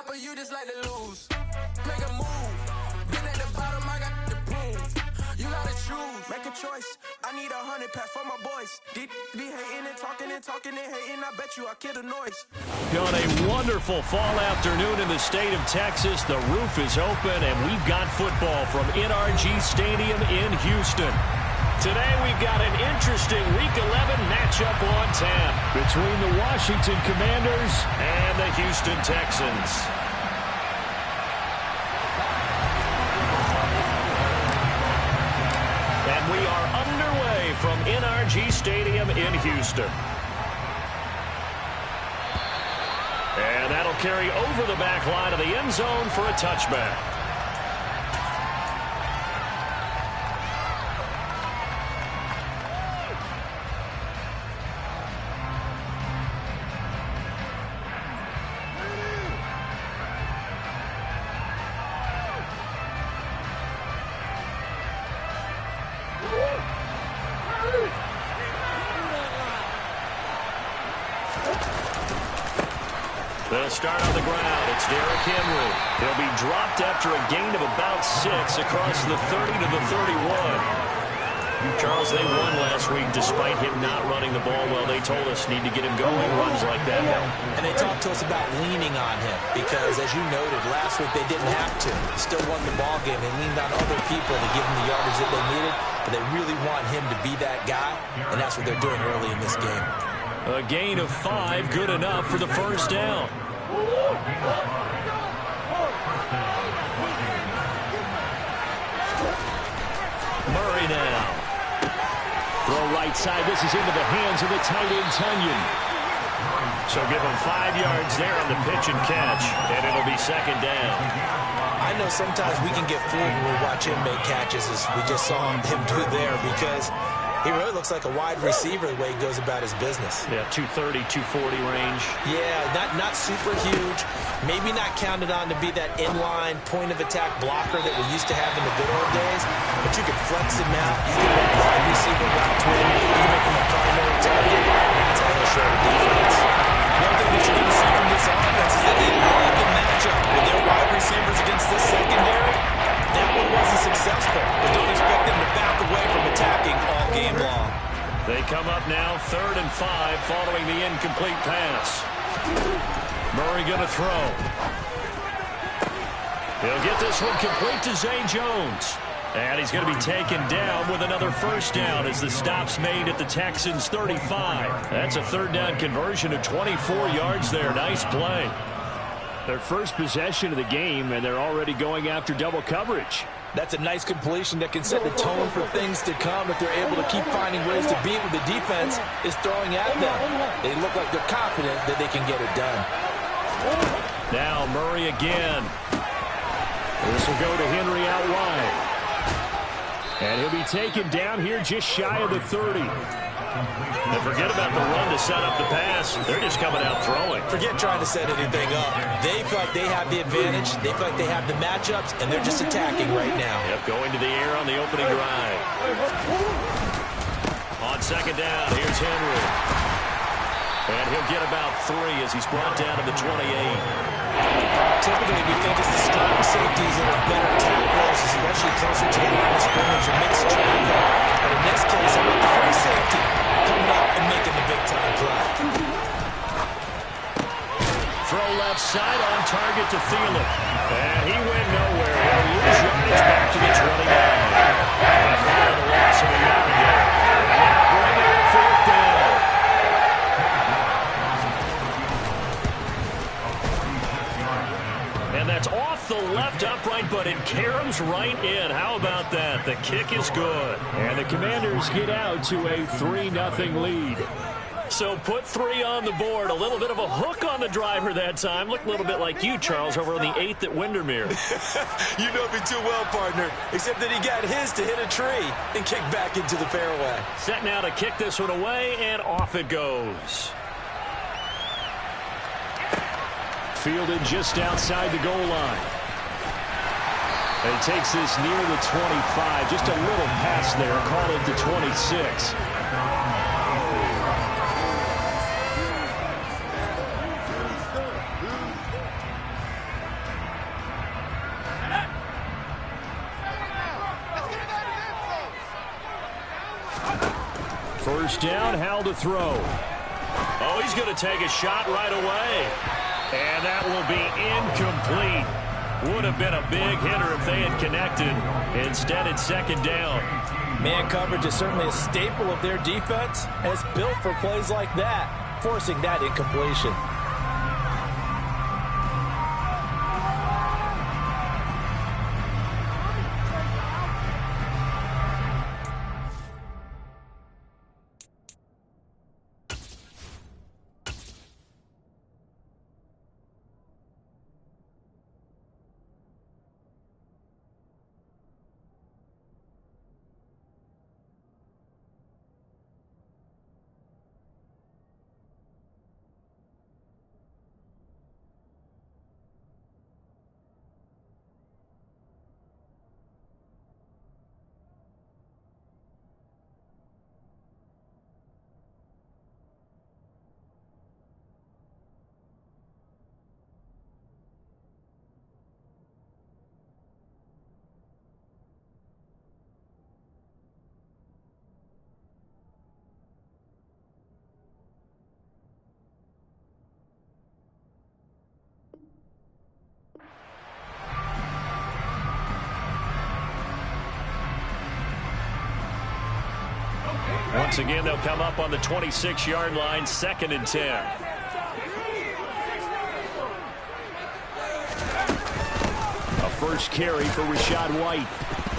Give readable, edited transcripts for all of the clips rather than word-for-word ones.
top, but you just like to lose. Make a move. Been at the bottom, I got the prove. You gotta choose. Make a choice. I need 100 pack for my boys. Be hating and talking and hating. I bet you I kill the noise. On a wonderful fall afternoon in the state of Texas, the roof is open, and we've got football from NRG Stadium in Houston. Today we've got an interesting Week 11 matchup on tap between the Washington Commanders and the Houston Texans. And we are underway from NRG Stadium in Houston. And that'll carry over the back line of the end zone for a touchback. They'll start on the ground. It's Derrick Henry. He'll be dropped after a gain of about 6 across the 30 to the 31. Charles, they won last week despite him not running the ball well. They told us need to get him going. Runs like that help. And they talked to us about leaning on him because, as you noted, last week they didn't have to. Still won the ball game. They leaned on other people to give him the yardage that they needed, but they really want him to be that guy, and that's what they're doing early in this game. A gain of 5, good enough for the first down. Murray now. Throw right side. This is into the hands of the tight end, Tunyon. So give him 5 yards there on the pitch and catch, and it'll be second down. I know sometimes we can get fooled when we watch him make catches, as we just saw him do there, because he really looks like a wide receiver the way he goes about his business. Yeah, 230, 240 range. Yeah, not super huge. Maybe not counted on to be that inline point-of-attack blocker that we used to have in the good old days. But you can flex him out. You can run wide receiver routes with him. You can make him a primary target. That's how he'll show the defense. One thing that you're going to see from this offense is that they love the matchup with their wide receivers against the secondary. That one wasn't successful, but don't expect them to back away from attacking all game long. They come up now 3rd and 5 following the incomplete pass. Murray going to throw. He'll get this one complete to Zay Jones. And he's going to be taken down with another first down as the stop's made at the Texans' 35. That's a 3rd down conversion of 24 yards there. Nice play. Their first possession of the game, and they're already going after double coverage. That's a nice completion that can set the tone for things to come if they're able to keep finding ways to beat what the defense is throwing at them. They look like they're confident that they can get it done. Now Murray again. This will go to Henry out wide. And he'll be taken down here just shy of the 30. And forget about the run to set up the pass. They're just coming out throwing. Forget trying to set anything up. They feel like they have the advantage. They feel like they have the matchups, and they're just attacking right now. Yep, going to the air on the opening drive. On second down, here's Henry. And he'll get about 3 as he's brought down to the 28. Typically, we think it's the strong safeties that are better tacklers, especially closer to the line of scrimmage or mixed traffic. But in this case, I want the free safety coming up and making the big-time play. Throw left side on target to Thielen. And he went nowhere. He'll lose yardage back to the 29. And the loss of a yard there. Bring it up 4th down. And that's off the left upright, but it caroms right in. How about that? The kick is good. And the Commanders get out to a 3-0 lead. So put 3 on the board. A little bit of a hook on the driver that time. Looked a little bit like you, Charles, over on the 8th at Windermere. You know me too well, partner. Except that he got his to hit a tree and kick back into the fairway. Set now to kick this one away, and off it goes. Fielded just outside the goal line. And he takes this near the 25. Just a little pass there. Call it the 26. First down, Howell to throw. Oh, he's going to take a shot right away. And that will be incomplete. Would have been a big hitter if they had connected. Instead, it's second down. Man coverage is certainly a staple of their defense, and it's built for plays like that, forcing that incompletion. Once again, they'll come up on the 26-yard line, 2nd and 10. A first carry for Rachaad White.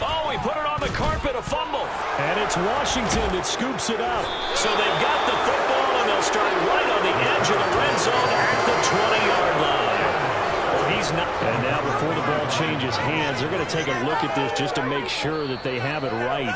Oh, he put it on the carpet, a fumble. And it's Washington that scoops it up. So they've got the football, and they'll start right on the edge of the red zone at the 20-yard line. Well, he's not. And now before the ball changes hands, they're going to take a look at this just to make sure that they have it right.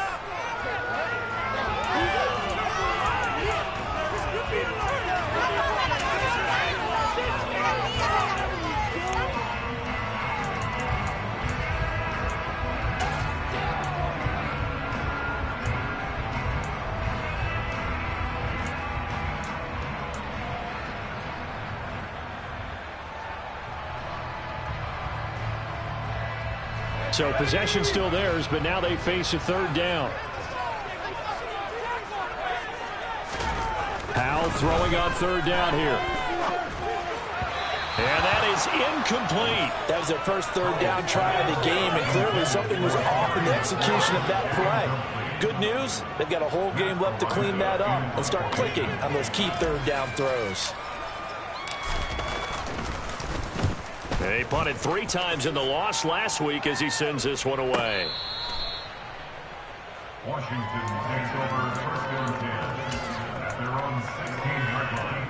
So possession still theirs, but now they face a 3rd down. Howell throwing on 3rd down here. And that is incomplete. That was their first 3rd down try of the game, and clearly something was off in the execution of that play. Good news, they've got a whole game left to clean that up and start clicking on those key 3rd down throws. He punted 3 times in the loss last week as he sends this one away. Washington takes over 1st and 10 at their own 16-yard line.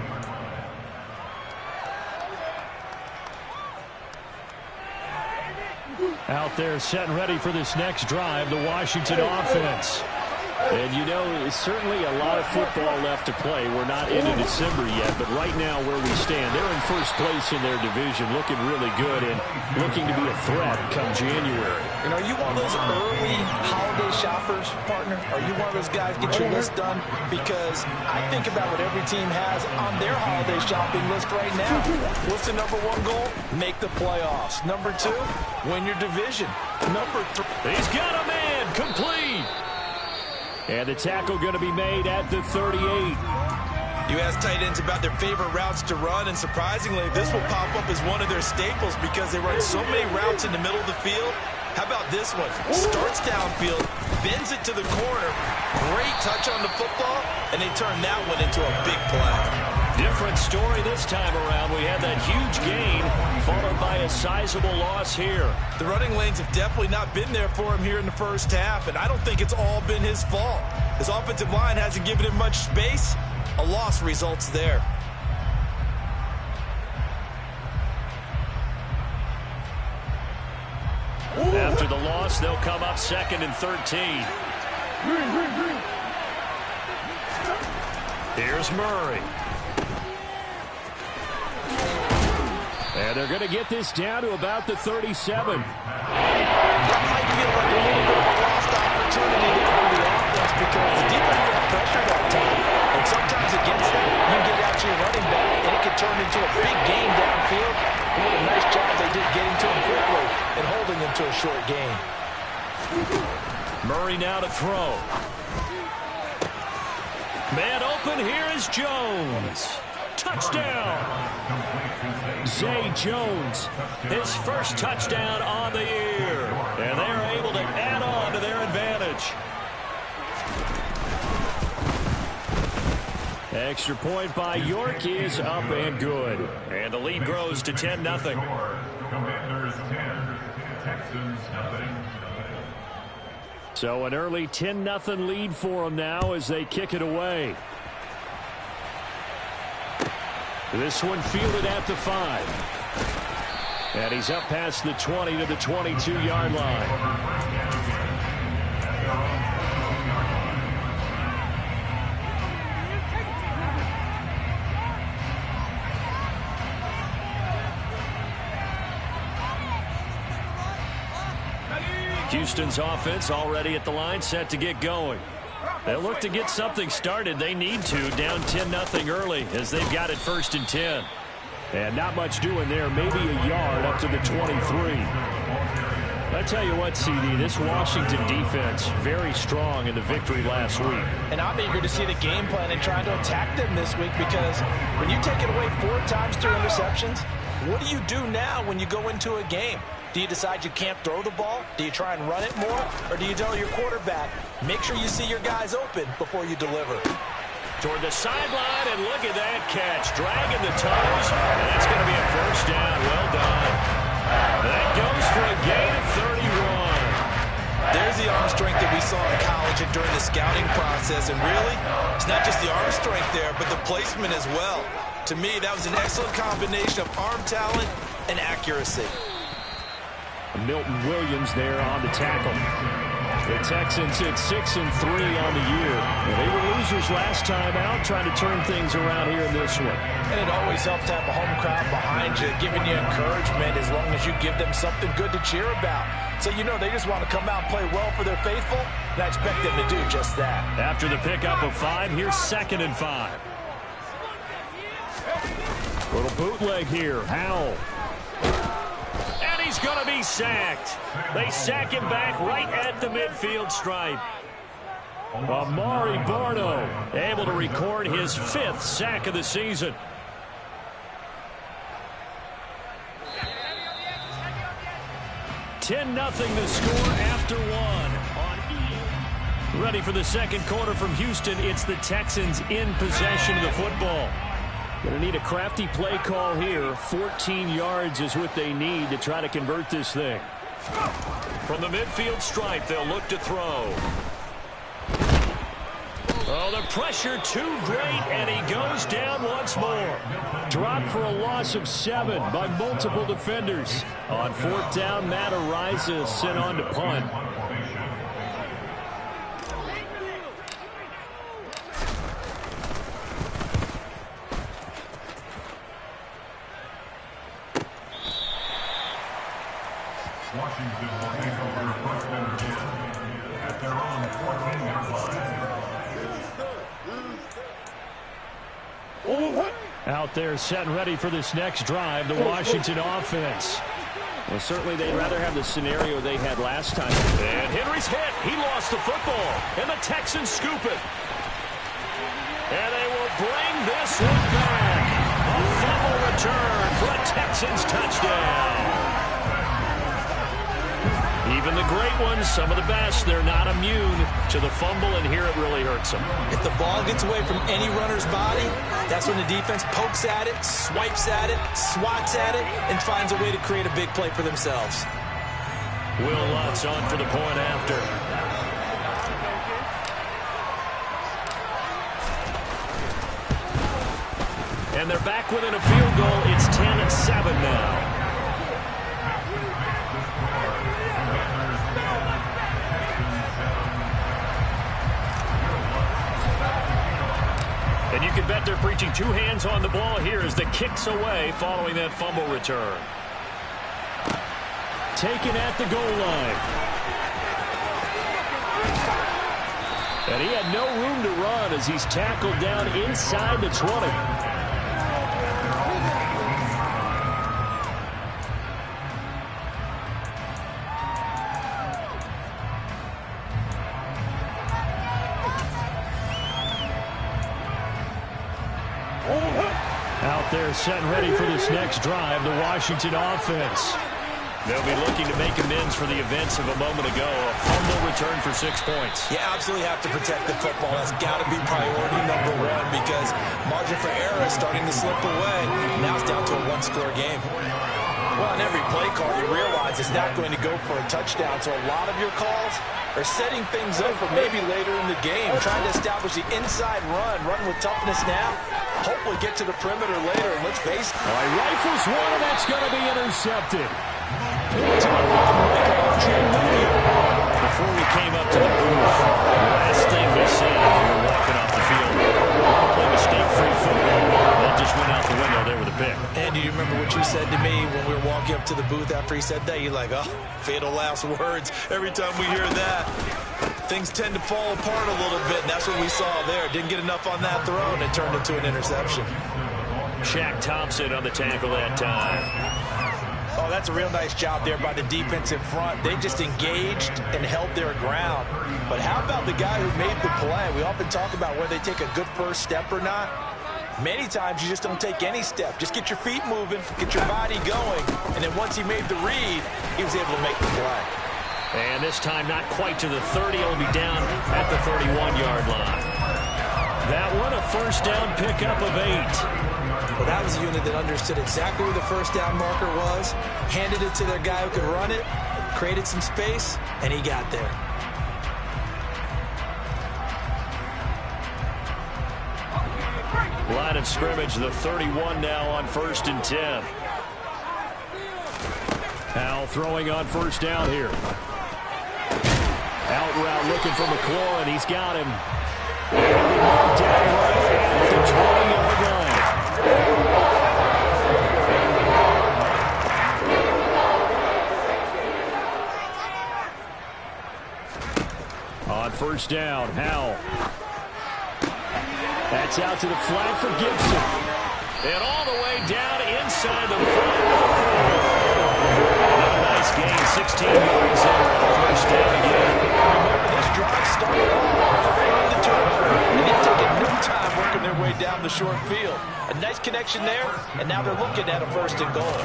Out there set and ready for this next drive, the Washington offense. And, you know, certainly a lot of football left to play. We're not into December yet, but right now where we stand, they're in first place in their division, looking really good and looking to be a threat come January. And are you one of those early holiday shoppers, partner? Are you one of those guys, get your list done? Because I think about what every team has on their holiday shopping list right now. What's the number 1 goal? Make the playoffs. Number 2, win your division. Number 3. He's got a man, complete. And the tackle going to be made at the 38. You ask tight ends about their favorite routes to run, and surprisingly, this will pop up as one of their staples because they run so many routes in the middle of the field. How about this one? Starts downfield, bends it to the corner, great touch on the football, and they turn that one into a big play. Different story this time around. We had that huge gain, followed by a sizable loss here. The running lanes have definitely not been there for him here in the first half, and I don't think it's all been his fault. His offensive line hasn't given him much space. A loss results there. After the loss, they'll come up 2nd and 13. Here's Murray. And they're going to get this down to about the 37. That might feel like a little bit of a lost opportunity there for the offense because the defense got pressure that time. And sometimes against that, you get out to your running back, and it can turn into a big game downfield. And what a nice job they did getting to him quickly and holding him to a short gain. Murray now to throw. Man open, here is Jones. Touchdown! Zay Jones, his first touchdown on the year. And they're able to add on to their advantage. Extra point by York is up and good. And the lead grows to 10-0. Commanders 10, Texans nothing. So an early 10-0 lead for them now as they kick it away. This one fielded at the 5. And he's up past the 20 to the 22-yard line. Houston's offense already at the line, set to get going. They'll look to get something started. They need to, down 10-0 early as they've got it 1st and 10. And not much doing there, maybe a yard up to the 23. I tell you what, CD, this Washington defense, very strong in the victory last week. And I'm eager to see the game plan and trying to attack them this week, because when you take it away 4 times through interceptions, what do you do now when you go into a game? Do you decide you can't throw the ball? Do you try and run it more? Or do you tell your quarterback, make sure you see your guys open before you deliver? Toward the sideline, and look at that catch. Dragging the toes, and that's going to be a first down. Well done. That goes for a gain of 31. There's the arm strength that we saw in college and during the scouting process. And really, it's not just the arm strength there, but the placement as well. To me, that was an excellent combination of arm talent and accuracy. Milton Williams there on the tackle. The Texans at 6-3 on the year. They were losers last time out, trying to turn things around here in this one. And it always helps to have a home crowd behind you, giving you encouragement as long as you give them something good to cheer about. So you know they just want to come out and play well for their faithful, and I expect them to do just that. After the pickup of 5, here's 2nd and 5. Little bootleg here, Howell. He's going to be sacked. They sack him back right at the midfield stripe. Amari Barno able to record his 5th sack of the season. $10-0 the score after 1. Ready for the second quarter from Houston. It's the Texans in possession of the football. Going to need a crafty play call here. 14 yards is what they need to try to convert this thing. From the midfield stripe, they'll look to throw. Oh, the pressure too great, and he goes down once more. Dropped for a loss of 7 by multiple defenders. On 4th down, Matt Ariza sent on to punt. Washington will take over 1st and 10 at their own 14-yard line. Out there set and ready for this next drive, the Washington offense. Well, certainly they'd rather have the scenario they had last time. And Henry's hit. He lost the football. And the Texans scoop it. And they will bring this one back. A fumble return for a Texans touchdown. Even the great ones, some of the best, they're not immune to the fumble, and here it really hurts them. If the ball gets away from any runner's body, that's when the defense pokes at it, swipes at it, swats at it, and finds a way to create a big play for themselves. Will Lutz on for the point after. And they're back within a field goal. It's 10-7 now. And you can bet they're preaching 2 hands on the ball here as the kick's away following that fumble return. Taken at the goal line. And he had no room to run as he's tackled down inside the 20. They're setting ready for this next drive, the Washington offense. They'll be looking to make amends for the events of a moment ago. A fumble return for 6 points. You absolutely have to protect the football. That's got to be priority number one because margin for error is starting to slip away. Now it's down to a one-score game. Well, in every play call, you realize it's not going to go for a touchdown. So a lot of your calls are setting things up for maybe later in the game, trying to establish the inside run with toughness now. Hopefully get to the perimeter later, and let's face it. All right, rifles one, and that's going to be intercepted. Before we came up to the booth, the last thing we said when we were walking off the field, we want to play mistake-free football. That just went out the window there with a pick. And do you remember what you said to me when we were walking up to the booth after he said that? You're like, oh, fatal last words. Every time we hear that, things tend to fall apart a little bit, and that's what we saw there. Didn't get enough on that throw, and it turned into an interception. Shaq Thompson on the tackle that time. Oh, that's a real nice job there by the defensive front. They just engaged and held their ground. But how about the guy who made the play? We often talk about whether they take a good first step or not. Many times you just don't take any step. Just get your feet moving, get your body going. And then once he made the read, he was able to make the play. And this time not quite to the 30. He'll be down at the 31-yard line. That one a first down pickup of 8. Well, that was a unit that understood exactly where the first down marker was, handed it to their guy who could run it, created some space, and he got there. Line of scrimmage, the 31 now on 1st and 10. Howell throwing on first down here. Out route looking for McLaurin, and he's got him. Down right at the 20-yard line. On first down, Howell. That's out to the flat for Gibson. And all the way down inside the 5. Another nice gain, 16 yards there on first down again. Remember, this drive started off on the turnover, and they've taken no time working their way down the short field. A nice connection there, and now they're looking at a 1st and goal.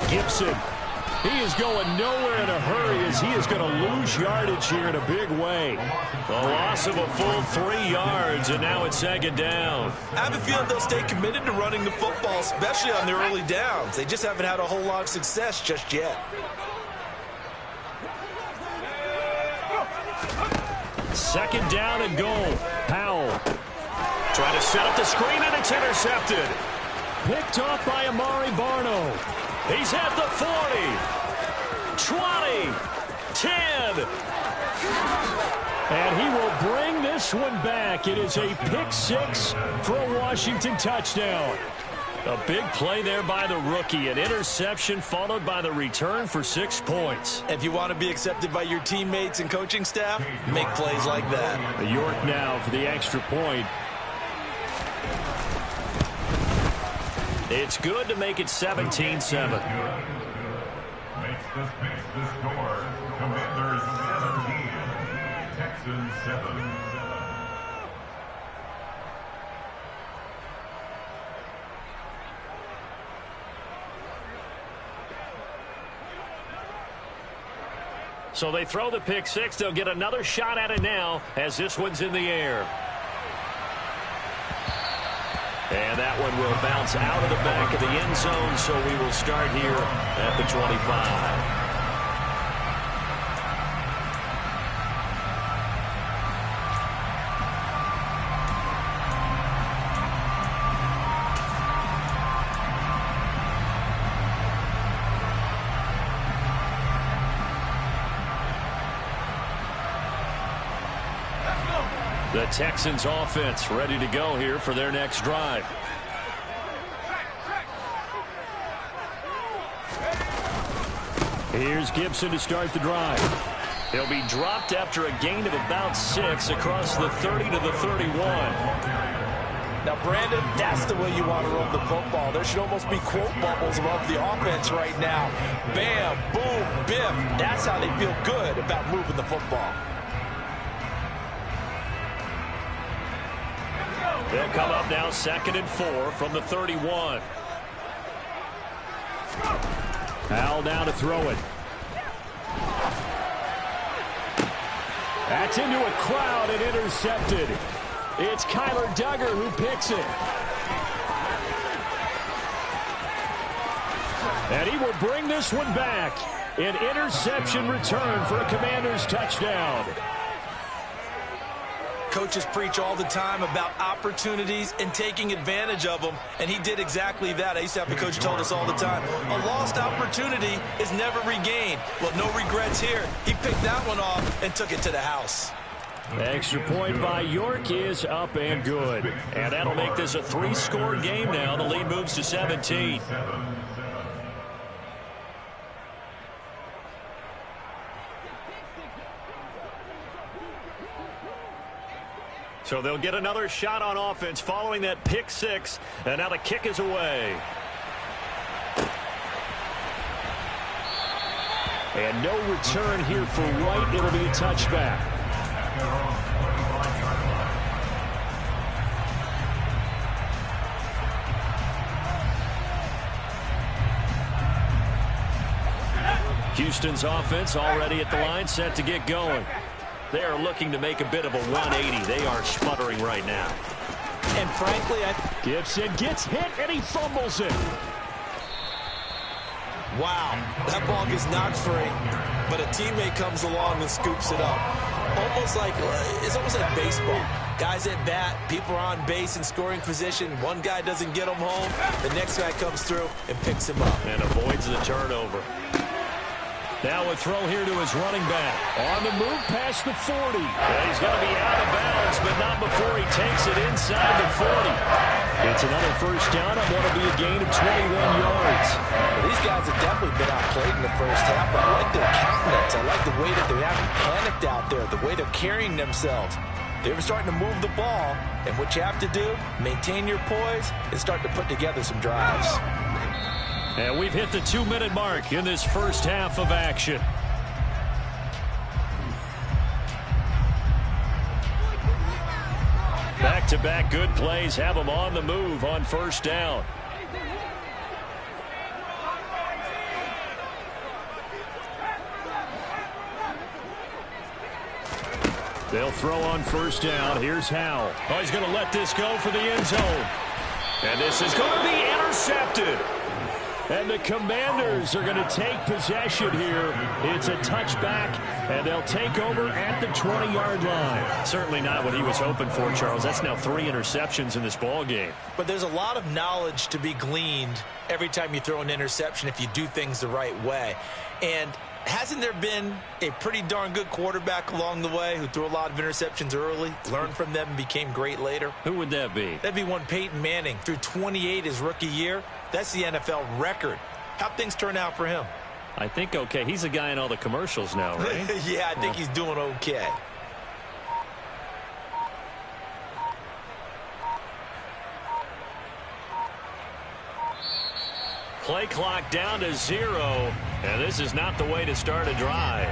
Gibson. He is going nowhere in a hurry as he is going to lose yardage here in a big way. A loss of a full 3 yards, and now it's 2nd down. I have a feeling they'll stay committed to running the football, especially on their early downs. They just haven't had a whole lot of success just yet. Second down and goal. Howell trying to set up the screen, and it's intercepted. Picked off by Amari Barno. He's at the 40, 20, 10. And he will bring this one back. It is a pick 6 for a Washington touchdown. A big play there by the rookie. An interception followed by the return for 6 points. If you want to be accepted by your teammates and coaching staff, make plays like that. York now for the extra point. It's good to make it 17-7. Makes the score. Commanders 17, Texans 7. So they throw the pick 6. They'll get another shot at it now as this one's in the air. And that one will bounce out of the back of the end zone, so we will start here at the 25. The Texans offense ready to go here for their next drive. Here's Gibson to start the drive. He'll be dropped after a gain of about 6 across the 30 to the 31. Now, Brandon, that's the way you want to run the football. There should almost be quote bubbles above the offense right now. Bam, boom, biff. That's how they feel good about moving the football. They'll come up now 2nd and 4 from the 31. Al now to throw it. That's into a crowd and intercepted. It's Kyler Duggar who picks it. And he will bring this one back. An interception return for a Commanders touchdown. Coaches preach all the time about opportunities and taking advantage of them, and he did exactly that. I used to have a coach told us all the time, a lost opportunity is never regained. Well, no regrets here. He picked that one off and took it to the house. Extra point by York is up and good. And that'll make this a 3-score game now. The lead moves to 17. So they'll get another shot on offense following that pick 6. And now the kick is away. And no return here for White. It'll be a touchback. Houston's offense already at the line, set to get going. They are looking to make a bit of a 180. They are sputtering right now. And frankly, Gibson gets hit and he fumbles it. Wow, that ball gets knocked free, but a teammate comes along and scoops it up. It's almost like baseball. Guys at bat, people are on base in scoring position. One guy doesn't get him home. The next guy comes through and picks him up. And avoids the turnover. Now a throw here to his running back. On the move past the 40. And he's going to be out of bounds, but not before he takes it inside the 40. It's another first down. I'm going to be a gain of 21 yards. Well, these guys have definitely been outplayed in the first half, but I like their countenance. I like the way that they haven't panicked out there, the way they're carrying themselves. They're starting to move the ball, and what you have to do, maintain your poise and start to put together some drives. And we've hit the 2-minute mark in this first half of action. Back-to-back good plays have them on the move on first down. They'll throw on first down. Here's Howell. Oh, he's going to let this go for the end zone. And this is going to be intercepted. And the Commanders are going to take possession here. It's a touchback, and they'll take over at the 20-yard line. Certainly not what he was hoping for, Charles. That's now 3 interceptions in this ball game. But there's a lot of knowledge to be gleaned every time you throw an interception if you do things the right way. And hasn't there been a pretty darn good quarterback along the way who threw a lot of interceptions early, learned from them, and became great later? Who would that be? That'd be one Peyton Manning. Threw 28 his rookie year. That's the NFL record. How'd things turn out for him? I think okay. He's a guy in all the commercials now, right? Yeah, I think he's doing okay. Play clock down to 0, and this is not the way to start a drive.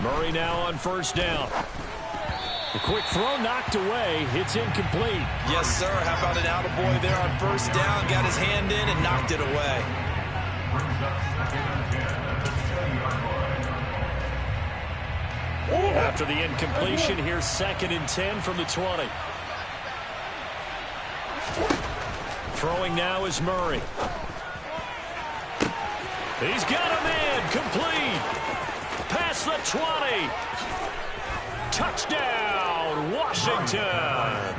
Murray now on first down. A quick throw knocked away. It's incomplete. Yes, sir. How about an attaboy there on first down? Got his hand in and knocked it away. After the incompletion, here's 2nd and 10 from the 20. Throwing now is Murray. He's got a man. Complete. Past the 20. Touchdown, Washington.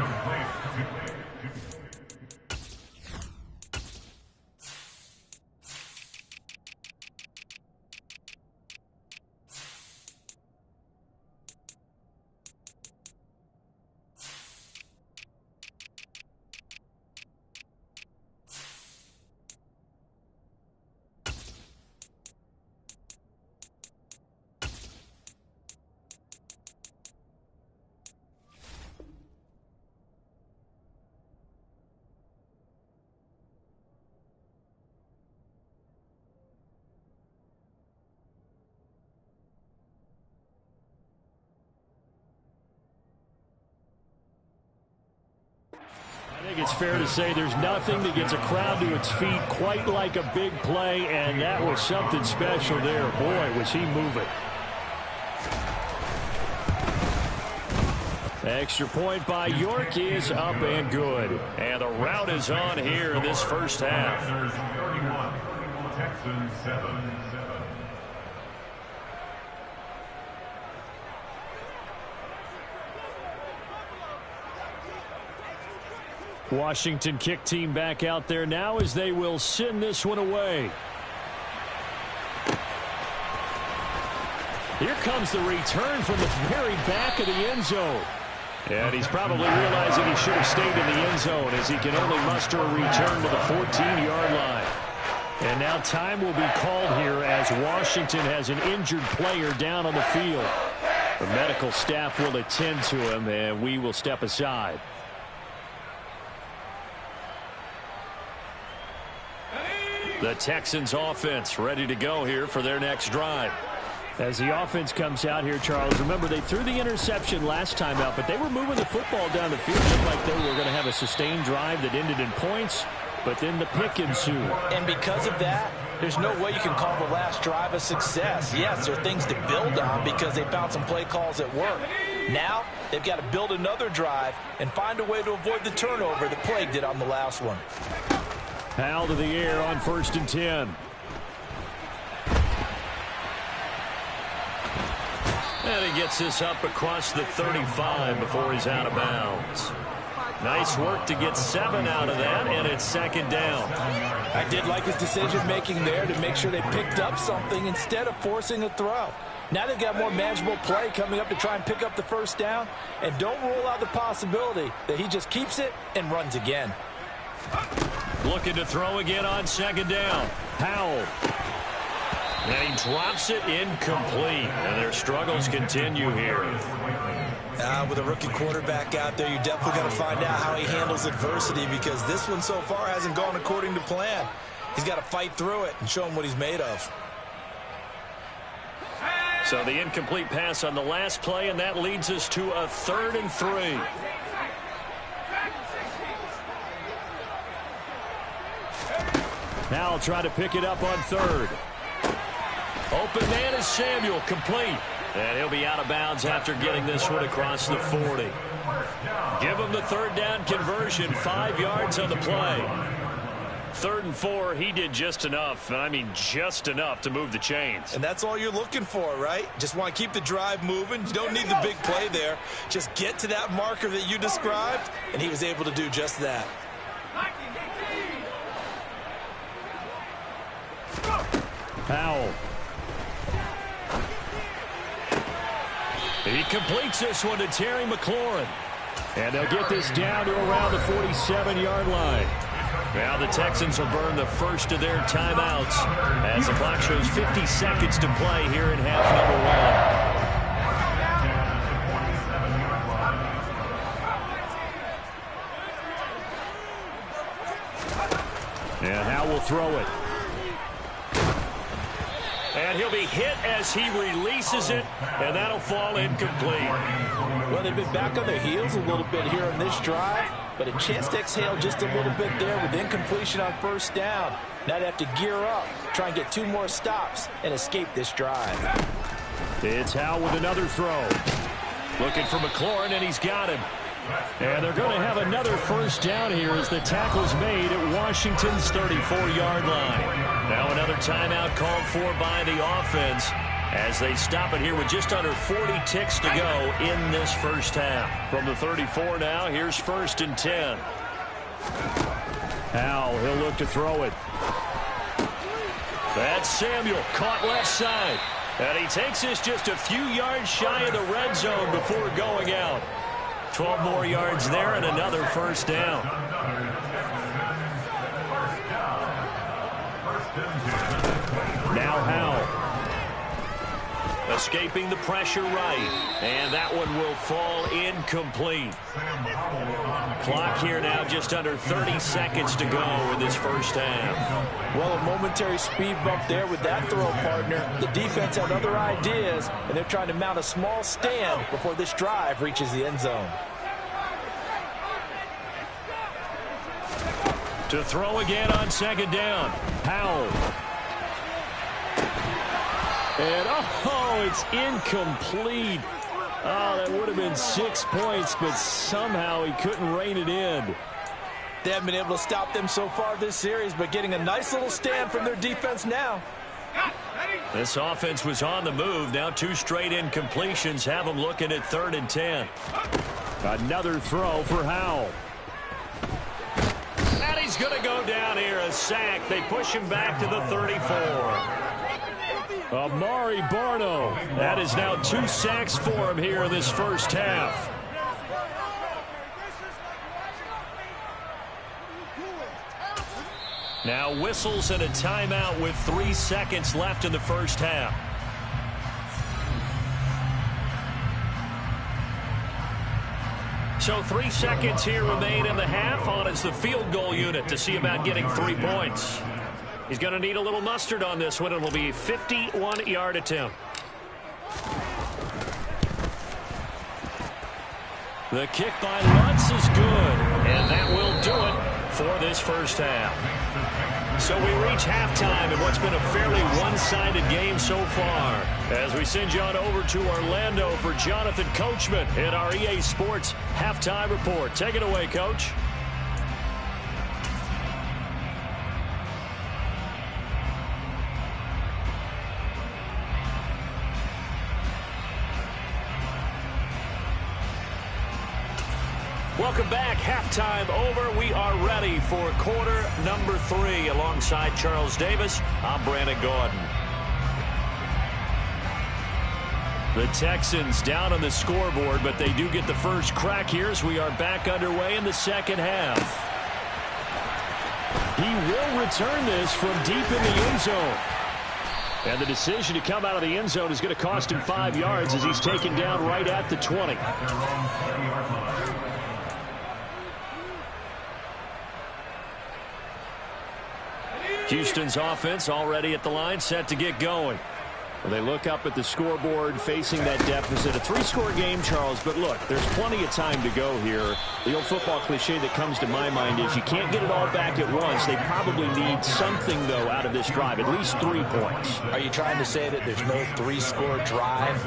think it's fair to say there's nothing that gets a crowd to its feet quite like a big play, and that was something special there. Boy, was he moving. Extra point by York is up and good. And the rout is on here in this first half. Texans 7. Washington kick team back out there now as they will send this one away. Here comes the return from the very back of the end zone. And he's probably realizing he should have stayed in the end zone as he can only muster a return to the 14-yard line. And now time will be called here as Washington has an injured player down on the field. The medical staff will attend to him, and we will step aside. The Texans offense ready to go here for their next drive. As the offense comes out here, Charles, remember they threw the interception last time out, but they were moving the football down the field. It looked like they were going to have a sustained drive that ended in points, but then the pick ensued. And because of that, there's no way you can call the last drive a success. Yes, there are things to build on because they found some play calls that work. Now, they've got to build another drive and find a way to avoid the turnover that plagued it on the last one. Powell to the air on 1st and 10. And he gets this up across the 35 before he's out of bounds. Nice work to get 7 out of that, and it's second down. I did like his decision-making there to make sure they picked up something instead of forcing a throw. Now they've got more manageable play coming up to try and pick up the first down, and don't rule out the possibility that he just keeps it and runs again. Looking to throw again on second down. Powell. And he drops it incomplete. And their struggles continue here. With a rookie quarterback out there, you're definitely going to find out how he handles adversity because this one so far hasn't gone according to plan. He's got to fight through it and show him what he's made of. So the incomplete pass on the last play, and that leads us to a 3rd and 3. Now I'll try to pick it up on 3rd. Open man is Samuel, complete. And he'll be out of bounds after getting this one across the 40. Give him the 3rd down conversion, 5 yards on the play. 3rd and 4, he did just enough, and I mean just enough to move the chains. And that's all you're looking for, right? Just want to keep the drive moving. You don't need the big play there. Just get to that marker that you described, and he was able to do just that. Powell. He completes this one to Terry McLaurin. And they'll get this down to around the 47-yard line. Now the Texans will burn the first of their timeouts as the clock shows 50 seconds to play here in half number 1. And Howe will throw it. And he'll be hit as he releases it, and that'll fall incomplete. Well, they've been back on their heels a little bit here on this drive, but a chance to exhale just a little bit there with incompletion on 1st down. Now they have to gear up, try and get 2 more stops, and escape this drive. It's Howe with another throw. Looking for McLaurin, and he's got him. And they're going to have another 1st down here as the tackle's made at Washington's 34-yard line. Now another timeout called for by the offense as they stop it here with just under 40 ticks to go in this first half. From the 34 now, here's 1st and 10. Howe, he'll look to throw it. That's Samuel, caught left side. And he takes this just a few yards shy of the red zone before going out. 12 more yards there and another 1st down. Now Howe. Escaping the pressure right. And that one will fall incomplete. Clock here now just under 30 seconds to go in this first half. Well, a momentary speed bump there with that throw, partner. The defense had other ideas, and they're trying to mount a small stand before this drive reaches the end zone. To throw again on second down. Powell. And, oh, it's incomplete. Oh, that would have been 6 points, but somehow he couldn't rein it in. They haven't been able to stop them so far this series, but getting a nice little stand from their defense now. This offense was on the move. Now 2 straight incompletions have them looking at 3rd and 10. Another throw for Howell. And he's going to go down here, a sack. They push him back to the 34. Amari Barno. That is now 2 sacks for him here in this first half. Now whistles and a timeout with 3 seconds left in the first half. So 3 seconds here remain in the half on as the field goal unit to see about getting 3 points. He's going to need a little mustard on this one. It'll be a 51-yard attempt. The kick by Lutz is good, and that will do it for this first half. So we reach halftime in what's been a fairly one-sided game so far. As we send you on over to Orlando for Jonathan Coachman in our EA Sports Halftime Report. Take it away, Coach. Welcome back. Halftime over. We are ready for quarter number 3. Alongside Charles Davis, I'm Brandon Gordon. The Texans down on the scoreboard, but they do get the first crack here as we are back underway in the second half. He will return this from deep in the end zone. And the decision to come out of the end zone is going to cost him 5 yards as he's taken down right at the 20. Houston's offense already at the line, set to get going. Well, they look up at the scoreboard, facing that deficit. A 3-score game, Charles, but look, there's plenty of time to go here. The old football cliche that comes to my mind is you can't get it all back at once. They probably need something, though, out of this drive, at least 3 points. Are you trying to say that there's no 3-score drive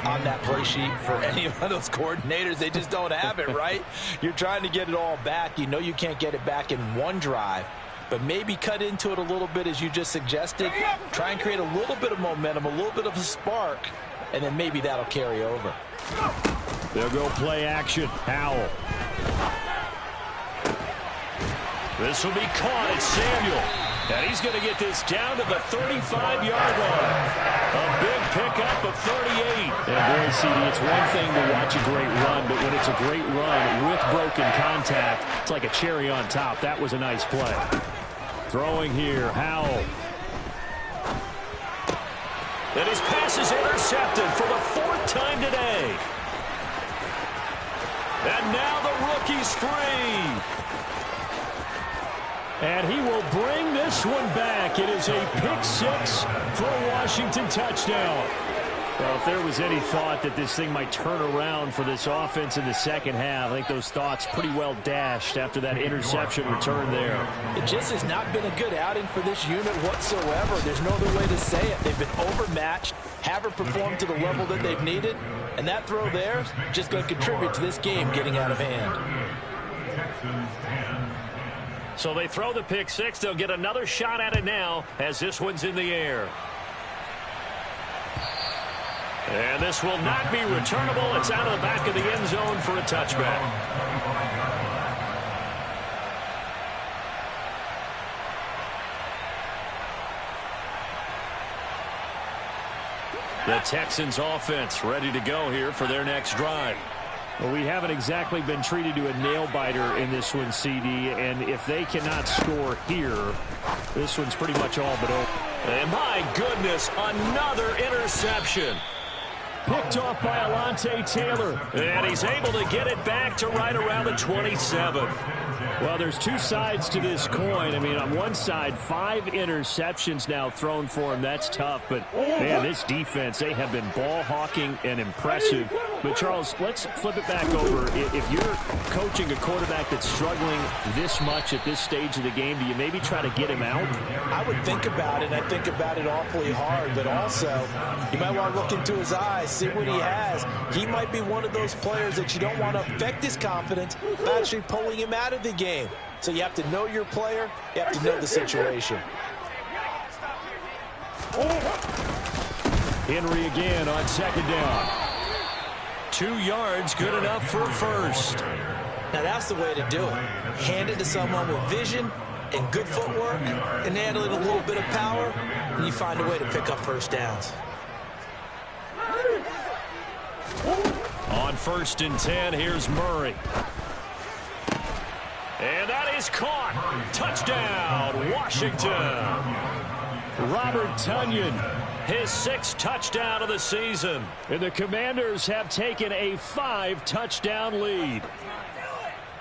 on that play sheet for any of those coordinators? They just don't have it, right? You're trying to get it all back. You know you can't get it back in one drive. But maybe cut into it a little bit, as you just suggested. Try and create a little bit of momentum, a little bit of a spark, and then maybe that'll carry over. They'll go play action. Howell. This will be caught. It's Samuel. And he's going to get this down to the 35-yard line. A big pickup of 38. And boy, CD, it's one thing to watch a great run, but when it's a great run with broken contact, it's like a cherry on top. That was a nice play. Throwing here, Howell. And his pass is intercepted for the 4th time today. And now the rookie's free. And he will bring this one back. It is a pick-6 for a Washington touchdown. Well, if there was any thought that this thing might turn around for this offense in the second half, I think those thoughts pretty well dashed after that interception return there. It just has not been a good outing for this unit whatsoever. There's no other way to say it. They've been overmatched, haven't performed to the level that they've needed, and that throw there just going to contribute to this game getting out of hand. So they throw the pick-6. They'll get another shot at it now as this one's in the air. And this will not be returnable. It's out of the back of the end zone for a touchback. The Texans offense ready to go here for their next drive. Well, we haven't exactly been treated to a nail-biter in this one, CD, and if they cannot score here, this one's pretty much all but over. And my goodness, another interception. Picked off by Alontae Taylor. And he's able to get it back to right around the 27. Well, there's 2 sides to this coin. I mean, on one side, 5 interceptions now thrown for him. That's tough. But, man, this defense, they have been ball hawking and impressive. But, Charles, let's flip it back over. If you're coaching a quarterback that's struggling this much at this stage of the game, do you maybe try to get him out? I would think about it. I think about it awfully hard. But also, you might want to look into his eyes, see what he has. He might be one of those players that you don't want to affect his confidence by actually pulling him out of the game. So you have to know your player. You have to know the situation. Henry again on second down. 2 yards, good enough for a first. Now that's the way to do it. Hand it to someone with vision and good footwork and handle it a little bit of power, and you find a way to pick up first downs. On 1st and 10, here's Murray. And that is caught. Touchdown, Washington. Robert Tonyan, his 6th touchdown of the season. And the Commanders have taken a 5-touchdown lead.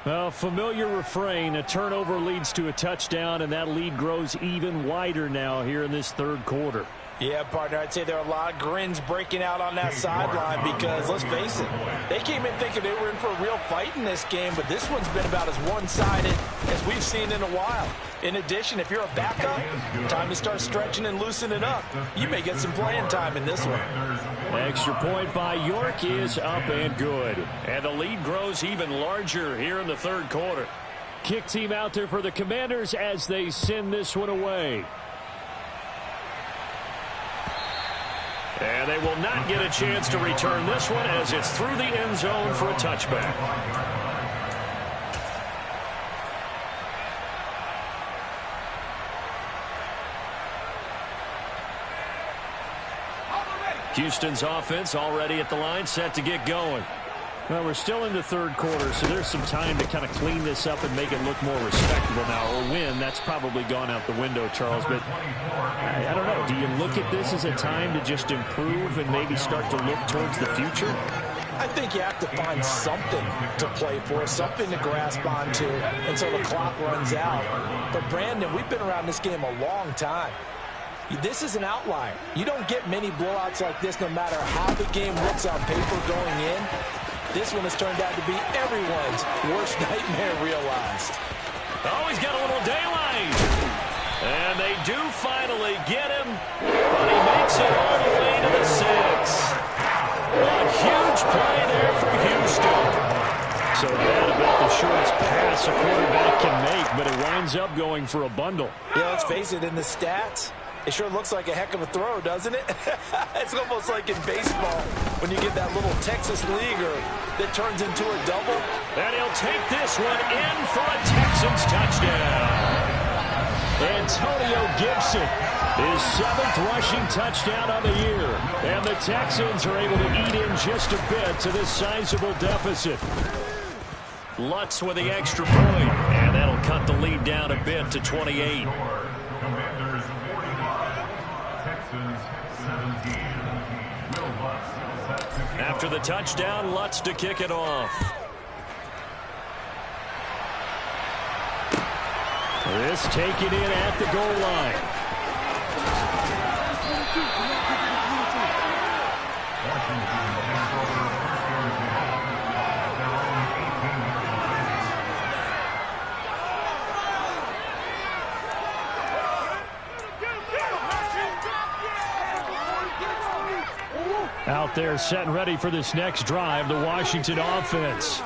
A familiar refrain, a turnover leads to a touchdown, and that lead grows even wider now here in this 3rd quarter. Yeah, partner, I'd say there are a lot of grins breaking out on that sideline because, let's face it, they came in thinking they were in for a real fight in this game, but this one's been about as one-sided as we've seen in a while. In addition, if you're a backup, time to start stretching and loosening up. You may get some playing time in this one. Extra point by York is up and good. And the lead grows even larger here in the 3rd quarter. Kick team out there for the Commanders as they send this one away. And they will not get a chance to return this one as it's through the end zone for a touchback. Houston's offense already at the line, set to get going. Well, we're still in the 3rd quarter, so there's some time to kind of clean this up and make it look more respectable now. Or win, that's probably gone out the window, Charles. But I don't know. Do you look at this as a time to just improve and maybe start to look towards the future? I think you have to find something to play for, something to grasp onto until the clock runs out. But, Brandon, we've been around this game a long time. This is an outlier. You don't get many blowouts like this no matter how the game looks on paper going in. This one has turned out to be everyone's worst nightmare realized. Oh, he's got a little daylight. And they do finally get him, but he makes it all the way to the 6. A huge play there for Houston. So that about the shortest pass a quarterback can make, but it winds up going for a bundle. Yeah, let's face it, in the stats, it sure looks like a heck of a throw, doesn't it? It's almost like in baseball when you get that little Texas leaguer that turns into a double. And he'll take this one in for a Texans touchdown. Antonio Gibson, his 7th rushing touchdown of the year. And the Texans are able to eat in just a bit to this sizable deficit. Lutz with the extra point, and that'll cut the lead down a bit to 28. After the touchdown, Lutz to kick it off. This taken in at the goal line. Out there set and ready for this next drive, the Washington offense.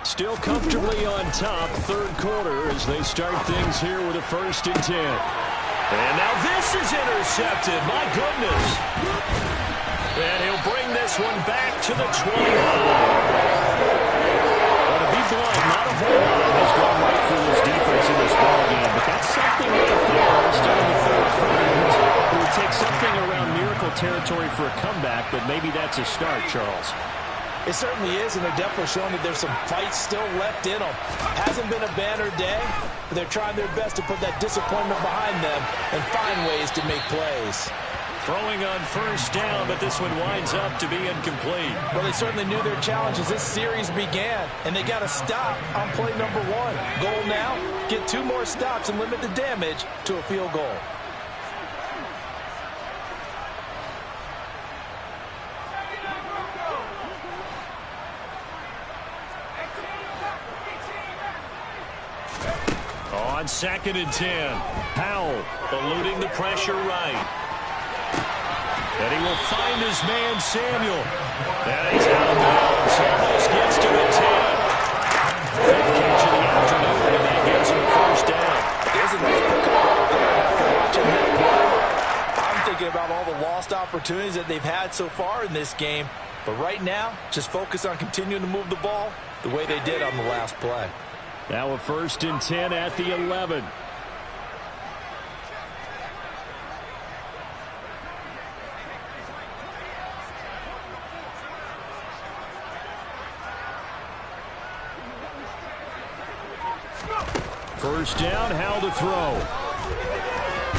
Still comfortably on top, 3rd quarter as they start things here with a 1st and 10. And now this is intercepted, my goodness. And he'll bring this one back to the 20. Well, to be blunt, not a whole lot has gone right for this defense in this ballgame, but that's something right there starting the 3rd quarter. It would take something around miracle territory for a comeback, but maybe that's a start, Charles. It certainly is, and they're definitely showing that there's some fight still left in them. Hasn't been a banner day, but they're trying their best to put that disappointment behind them and find ways to make plays. Throwing on 1st down, but this one winds up to be incomplete. Well, they certainly knew their challenge as this series began, and they got to stop on play number 1. Goal now, get 2 more stops and limit the damage to a field goal. on 2nd and 10. Powell eluding the pressure right. And he will find his man, Samuel. And he's out of bounds. Almost gets to the 10. 5th catch of the afternoon, and that gets him a first down. There's a nice pickup right there. After watching that play, I'm thinking about all the lost opportunities that they've had so far in this game. But right now, just focus on continuing to move the ball the way they did on the last play. Now a 1st and 10 at the 11. First down, Howell to throw.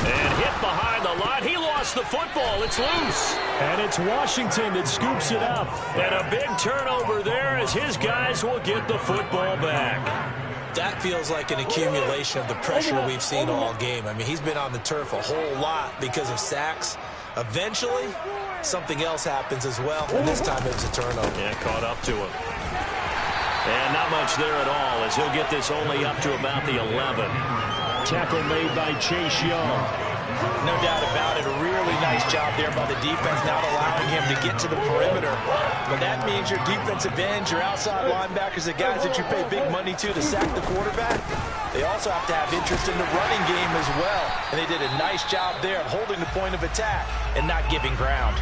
And hit behind the line. He lost the football. It's loose. And it's Washington that scoops it up. And a big turnover there as his guys will get the football back. That feels like an accumulation of the pressure we've seen all game. I mean, he's been on the turf a whole lot because of sacks. Eventually, something else happens as well, and this time it was a turnover. Yeah, caught up to him. And not much there at all as he'll get this only up to about the 11. Tackle made by Chase Young. No doubt about it. A really nice job there by the defense, not allowing him to get to the perimeter. But that means your defensive ends, your outside linebackers, the guys that you pay big money to sack the quarterback, they also have to have interest in the running game as well. And they did a nice job there of holding the point of attack and not giving ground.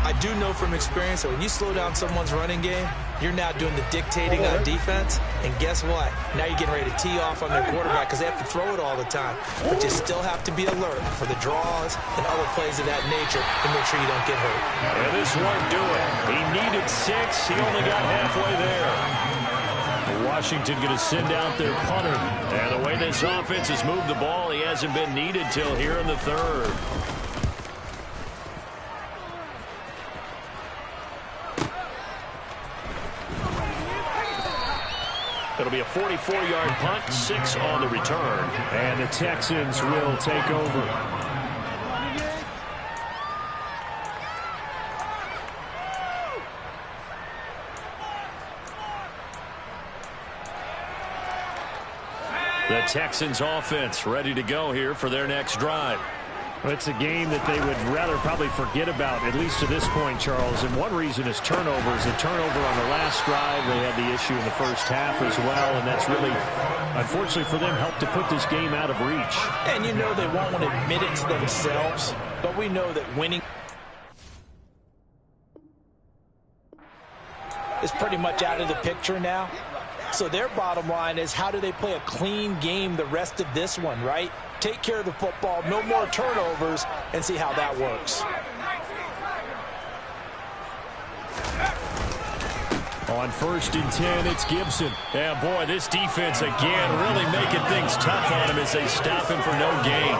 I do know from experience that when you slow down someone's running game, you're now doing the dictating on defense. And guess what? Now you're getting ready to tee off on their quarterback because they have to throw it all the time. But you still have to be alert for the draws and other plays of that nature to make sure you don't get hurt. And this won't do it. He needed 6. He only got halfway there. Washington going to send out their punter. And the way this offense has moved the ball, he hasn't been needed till here in the 3rd. It'll be a 44-yard punt, 6 on the return. And the Texans will take over. The Texans offense ready to go here for their next drive. Well, it's a game that they would rather probably forget about, at least to this point, Charles. And one reason is turnovers. A turnover on the last drive. They had the issue in the first half as well. And that's really, unfortunately for them, helped to put this game out of reach. And you know they won't want to admit it to themselves. But we know that winning is pretty much out of the picture now. So their bottom line is, how do they play a clean game the rest of this one, right? Take care of the football, no more turnovers, and see how that works. On 1st and 10, it's Gibson. Yeah, boy, this defense again really making things tough on him as they stop him for no gain.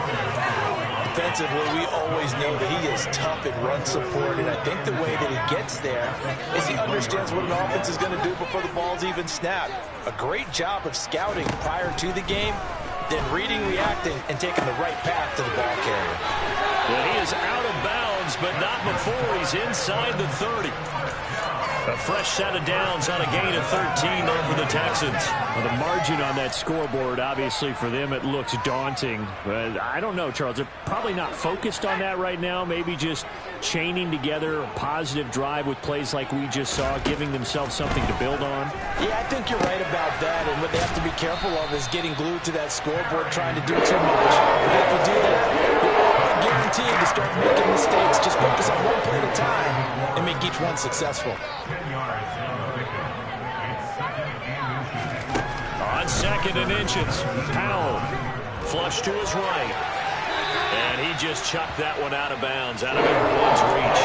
Defensively, we always know that he is tough in run support, and I think the way that he gets there is he understands what an offense is going to do before the ball's even snapped. A great job of scouting prior to the game, then reading, reacting, and taking the right path to the ball carrier. Well, he is out of bounds, but not before he's inside the 30. A fresh set of downs on a gain of 13 there for the Texans. Well, the margin on that scoreboard, obviously for them, it looks daunting. But I don't know, Charles. They're probably not focused on that right now. Maybe just chaining together a positive drive with plays like we just saw, giving themselves something to build on. Yeah, I think you're right about that. And what they have to be careful of is getting glued to that scoreboard, trying to do too much. If you do that, you're guaranteed to start making mistakes. Just focus on one play at a time and make each one successful. On 2nd and inches, Powell flush to his right. And he just chucked that one out of bounds, out of everyone's reach.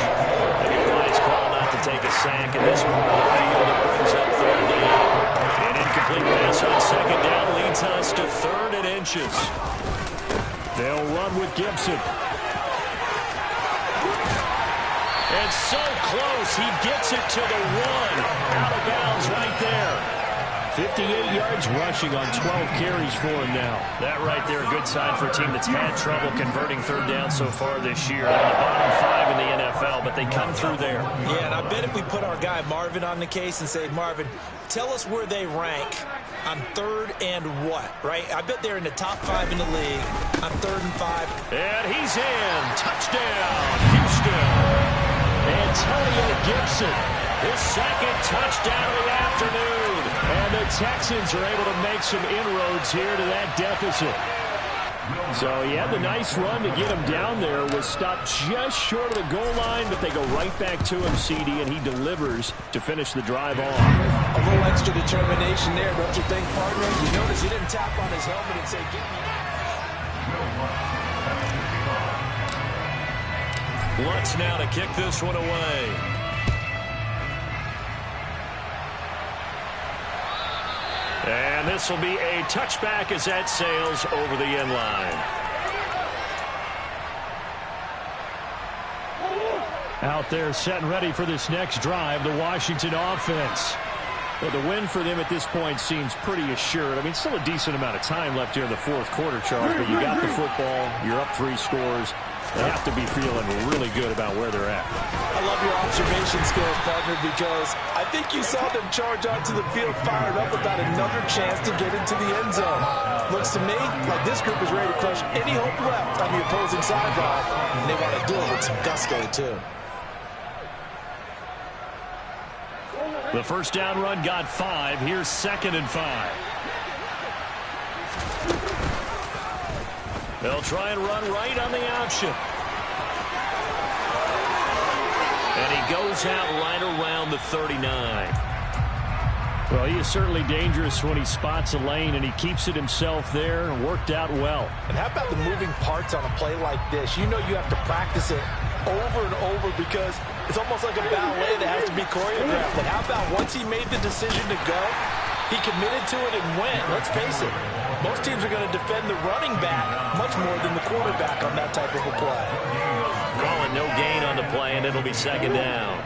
Maybe Bryce called out to take a sack in this part of the field. It brings up 3rd down. An incomplete pass on 2nd down leads us to 3rd and inches. They'll run with Gibson. And so close, he gets it to the 1. Out of bounds right there. 58 yards rushing on 12 carries for him now. That right there, a good sign for a team that's had trouble converting 3rd down so far this year. They're in the bottom 5 in the NFL, but they come through there. Yeah, and I bet if we put our guy Marvin on the case and say, Marvin, tell us where they rank on 3rd and what, right? I bet they're in the top 5 in the league on 3rd and 5. And he's in. Touchdown, Houston. Antonio Gibson, his 2nd touchdown of the afternoon. And the Texans are able to make some inroads here to that deficit. So he had the nice run to get him down there, was stopped just short of the goal line, but they go right back to him, CD, and he delivers to finish the drive off. A little extra determination there, don't you think, partner? You notice he didn't tap on his helmet and say, "Get me." Lutz now to kick this one away. And this will be a touchback as that sails over the end line. Out there set and ready for this next drive, the Washington offense. Well, the win for them at this point seems pretty assured. I mean, still a decent amount of time left here in the 4th quarter, Charles, but you got the football, you're up 3 scores. They have to be feeling really good about where they're at. I love your observation skills, partner, because I think you saw them charge onto the field fired up without another chance to get into the end zone. Looks to me like this group is ready to crush any hope left on the opposing sideline, and they want to do it with some gusto, too. The first down run got 5. Here's 2nd and 5. They'll try and run right on the option. And he goes out right around the 39. Well, he is certainly dangerous when he spots a lane, and he keeps it himself there. Worked out well. And how about the moving parts on a play like this? You know you have to practice it over and over because it's almost like a ballet that has to be choreographed. But how about once he made the decision to go, he committed to it and went. Let's face it, most teams are going to defend the running back much more than the quarterback on that type of a play. Calling no gain on the play, and it'll be 2nd down.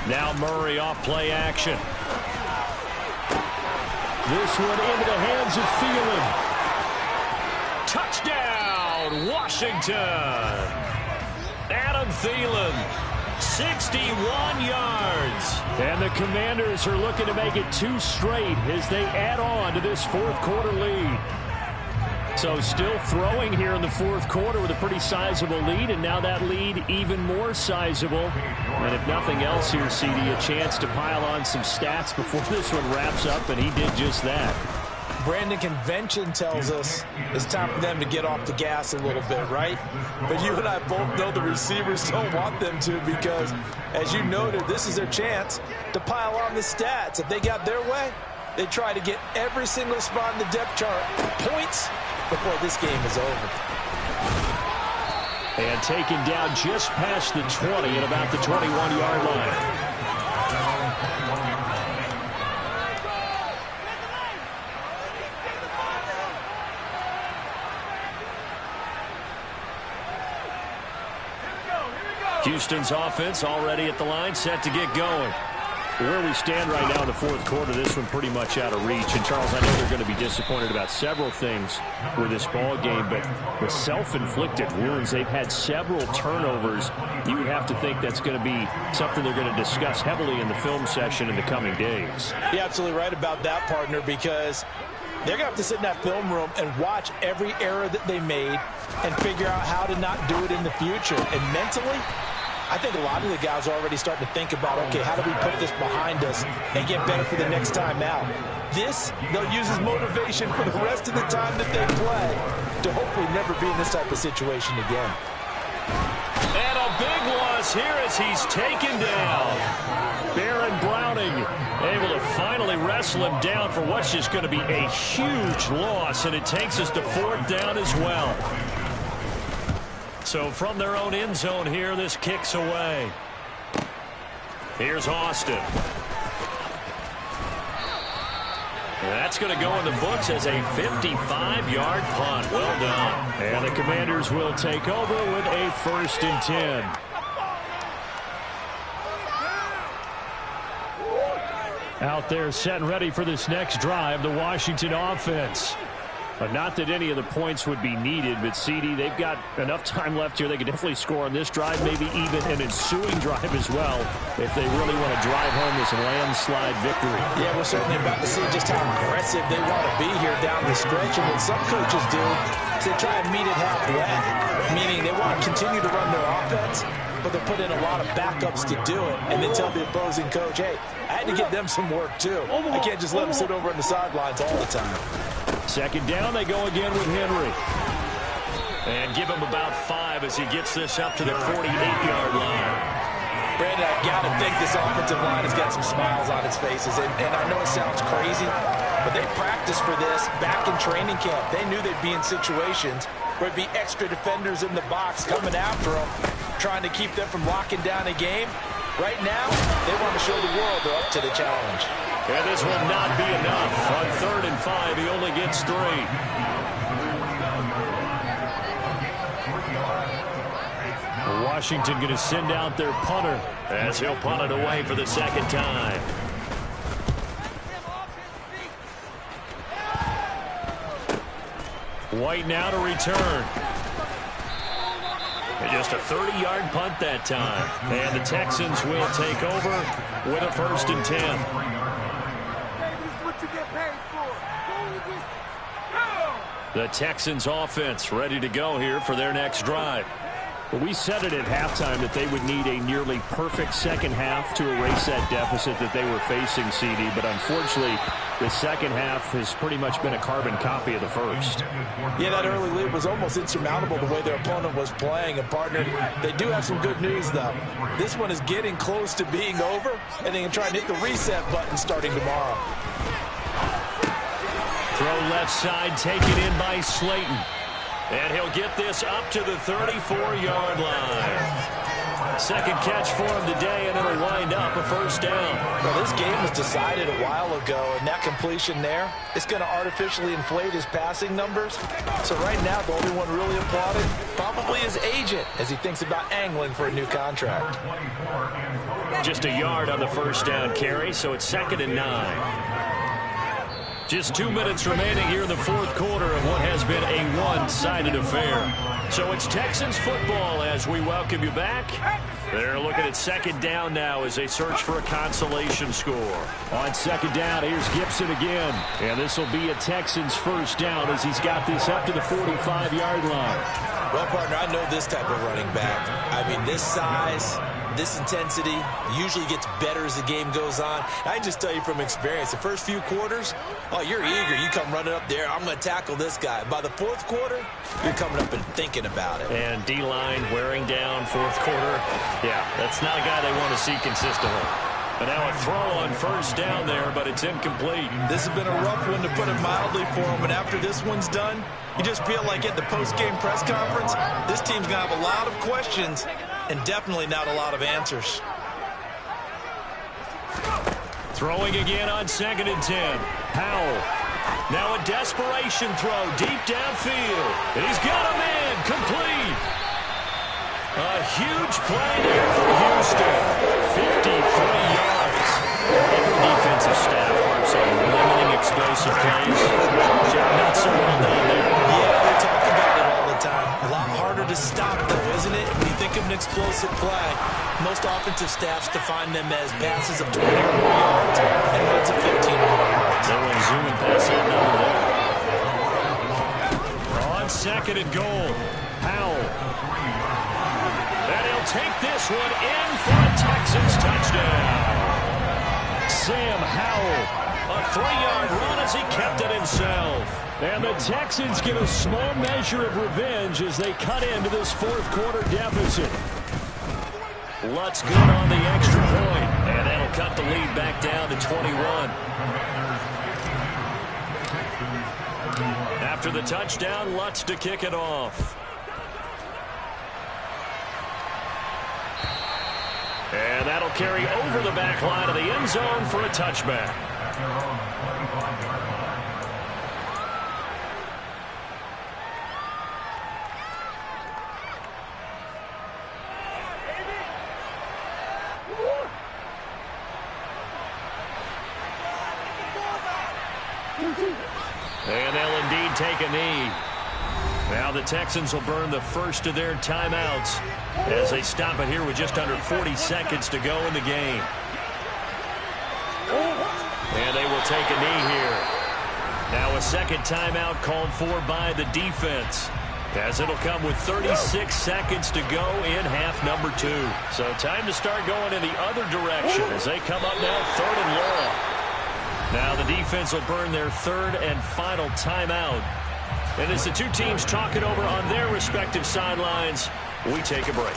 Now Murray off play action. This one into the hands of Thielen. Touchdown, Washington. Adam Thielen, 61 yards. And the Commanders are looking to make it 2 straight as they add on to this 4th quarter lead. So still throwing here in the 4th quarter with a pretty sizable lead, and now that lead even more sizable. And if nothing else here, CD, a chance to pile on some stats before this one wraps up, and he did just that. Brandon, convention tells us it's time for them to get off the gas a little bit, right? But you and I both know the receivers don't want them to because, as you noted, this is their chance to pile on the stats. If they got their way, they try to get every single spot in the depth chart points before this game is over. And taken down just past the 20 at about the 21-yard line. Houston's offense already at the line, set to get going. Where we stand right now in the 4th quarter, this one pretty much out of reach. And, Charles, I know they're going to be disappointed about several things with this ball game, but the self-inflicted wounds, they've had several turnovers. You would have to think that's going to be something they're going to discuss heavily in the film session in the coming days. You're absolutely right about that, partner, because they're going to have to sit in that film room and watch every error that they made and figure out how to not do it in the future. And mentally, I think a lot of the guys are already starting to think about, okay, how do we put this behind us and get better for the next time out? This, they'll use as motivation for the rest of the time that they play to hopefully never be in this type of situation again. And a big loss here as he's taken down. Baron Browning able to finally wrestle him down for what's just going to be a huge loss, and it takes us to 4th down as well. So from their own end zone here, this kicks away. Here's Austin. That's going to go in the books as a 55-yard punt. Well done. And the Commanders will take over with a 1st and 10. Out there set and ready for this next drive, the Washington offense. But not that any of the points would be needed, but CD, they've got enough time left here. They could definitely score on this drive, maybe even an ensuing drive as well, if they really want to drive home this landslide victory. Yeah, we're certainly about to see just how aggressive they want to be here down the stretch. And what some coaches do is they try and meet it halfway, meaning they want to continue to run their offense, but they'll put in a lot of backups to do it, and then tell the opposing coach, hey, I had to get them some work too. I can't just let them sit over on the sidelines all the time. Second down, they go again with Henry. And give him about 5 as he gets this up to the 48-yard line. Brandon, I've got to think this offensive line has got some smiles on its faces. And I know it sounds crazy, but they practiced for this back in training camp. They knew they'd be in situations where it'd be extra defenders in the box coming after them, trying to keep them from locking down a game. Right now, they want to show the world they're up to the challenge. And this will not be enough. On 3rd and 5, he only gets 3. Washington going to send out their punter as he'll punt it away for the second time. White now to return. And just a 30-yard punt that time. And the Texans will take over with a 1st and 10. The Texans offense ready to go here for their next drive. Well, we said it at halftime that they would need a nearly perfect second half to erase that deficit that they were facing, CD. But unfortunately, the second half has pretty much been a carbon copy of the first. Yeah, that early lead was almost insurmountable the way their opponent was playing. And, partner, they do have some good news, though. This one is getting close to being over, and they can try and hit the reset button starting tomorrow. Throw left side, taken in by Slayton. And he'll get this up to the 34-yard line. Second catch for him today, and it'll wind up a 1st down. Well, this game was decided a while ago, and that completion there is going to artificially inflate his passing numbers. So right now, the only one really applauded probably his agent as he thinks about angling for a new contract. Just a yard on the 1st down carry, so it's 2nd and 9. Just 2 minutes remaining here in the 4th quarter of what has been a one-sided affair. So it's Texans football as we welcome you back. They're looking at 2nd down now as they search for a consolation score. On 2nd down, here's Gibson again. And this will be a Texans 1st down as he's got this up to the 45-yard line. Well, partner, I know this type of running back. I mean, this size, this intensity usually gets better as the game goes on. I just tell you from experience, the first few quarters, oh, you're eager. You come running up there, I'm going to tackle this guy. By the 4th quarter, you're coming up and thinking about it. And D-line wearing down 4th quarter. Yeah, that's not a guy they want to see consistently. But now a throw on 1st down there, but it's incomplete. This has been a rough one, to put it mildly, for him. And after this one's done, you just feel like at the post-game press conference, this team's going to have a lot of questions and definitely not a lot of answers. Throwing again on 2nd and 10. Powell. Now a desperation throw deep downfield. And he's got a man complete. A huge play there for Houston. 53 yards. Every defensive staff works on limiting explosive plays. Not so well done there. Yeah, they talk about it all the time. A lot harder to stop, though, isn't it? When you think of an explosive play, most offensive staffs define them as passes of 20 or more yards and runs of 15 or more yards. They want to zoom and pass that number there. On 2nd and goal, Powell. And he'll take this one in for a Texans touchdown. Sam Howell, a 3-yard run as he kept it himself. And the Texans get a small measure of revenge as they cut into this 4th quarter deficit. Lutz good on the extra point, and that'll cut the lead back down to 21. After the touchdown, Lutz to kick it off. And that'll carry over the back line of the end zone for a touchback. And they'll indeed take a knee. Now the Texans will burn the first of their timeouts as they stop it here with just under 40 seconds to go in the game. And they will take a knee here. Now a second timeout called for by the defense, as it'll come with 36 seconds to go in half number 2. So time to start going in the other direction as they come up now 3rd and long. Now the defense will burn their third and final timeout. And as the two teams talk it over on their respective sidelines, we take a break.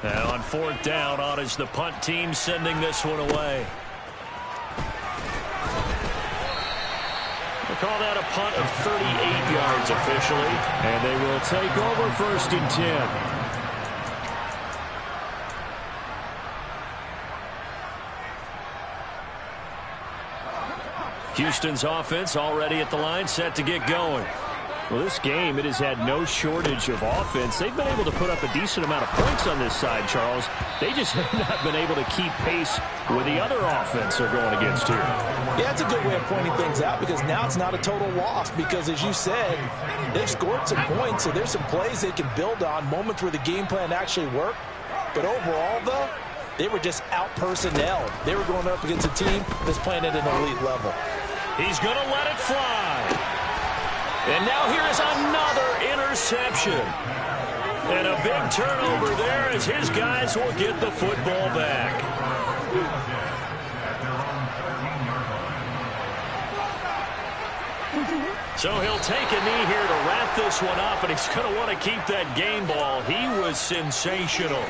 Now on 4th down, on is the punt team sending this one away. We'll call that a punt of 38 yards officially. And they will take over 1st and 10. Houston's offense already at the line, set to get going. Well, this game, it has had no shortage of offense. They've been able to put up a decent amount of points on this side, Charles. They just have not been able to keep pace with the other offense they're going against here. Yeah, it's a good way of pointing things out because now it's not a total loss because, as you said, they've scored some points, so there's some plays they can build on, moments where the game plan actually worked. But overall, though, they were just out-personnelled. They were going up against a team that's playing at an elite level. He's going to let it fly. And now here is another interception. And a big turnover there as his guys will get the football back. So he'll take a knee here to wrap this one up, and he's going to want to keep that game ball. He was sensational.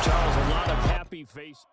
Charles, a lot of happy face.